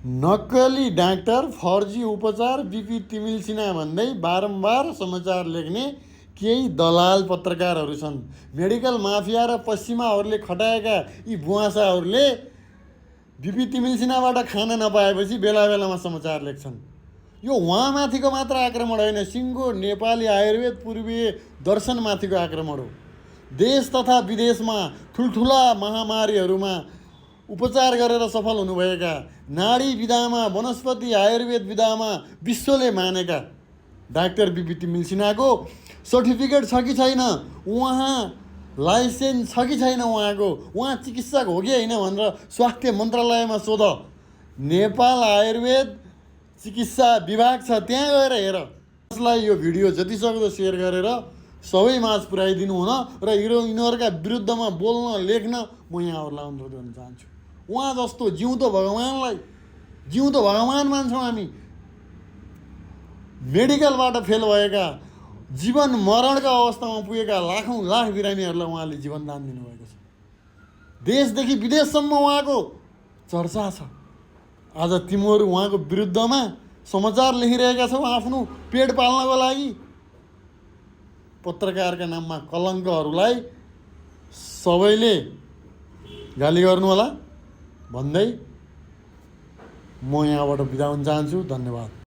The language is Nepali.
नक्कली डाक्टर, फर्जी उपचार, बिपी तिमिल सिन्हा भन्दै बारम्बार समाचार लेख्ने केही दलाल पत्रकारहरू छन्। मेडिकल माफिया र पश्चिमाहरूले खटाएका यी बुवासाहरूले बिपी तिमिल सिन्हाबाट खान नपाएपछि बेला बेलामा समाचार लेख्छन्। यो उहाँमाथिको मात्र आक्रमण होइन, सिङ्गो नेपाली आयुर्वेद पूर्वीय दर्शनमाथिको आक्रमण हो। देश तथा विदेशमा ठुल्ठुला महामारीहरूमा उपचार गरेर सफल हुनुभएका, नाडी विधामा, वनस्पति आयुर्वेद विधामा विश्वले मानेका डाक्टर बिपी तिमिल सिन्हाको सर्टिफिकेट छ कि छैन, उहाँ लाइसेन्स छ कि छैन, उहाँ चिकित्सक हो कि होइन भनेर स्वास्थ्य मन्त्रालयमा सोध। नेपाल आयुर्वेद चिकित्सा विभाग छ, त्यहाँ गएर हेर। यसलाई यो भिडियो जतिसक्दो सेयर गरेर सबै माझ पुर्याइदिनु हुन र यिनीहरूका विरुद्धमा बोल्न लेख्न म यहाँहरूलाई अनुरोध गर्न चाहन्छु। उहाँ जस्तो जिउँदो भगवान मान्छौँ हामी। मेडिकलबाट फेल भएका, जीवन मरणका अवस्थामा पुगेका लाखौँ लाख बिरामीहरूलाई उहाँले जीवनदान दिनुभएको छ। देशदेखि विदेशसम्म उहाँको चर्चा छ। आज तिमीहरू उहाँको विरुद्धमा समाचार लेखिरहेका छौ आफ्नो पेट पाल्नको लागि। पत्रकारका नाममा कलङ्कहरूलाई सबैले गाली गर्नुहोला भन्दै म यहाँबाट बिदा हुन चाहन्छु। धन्यवाद।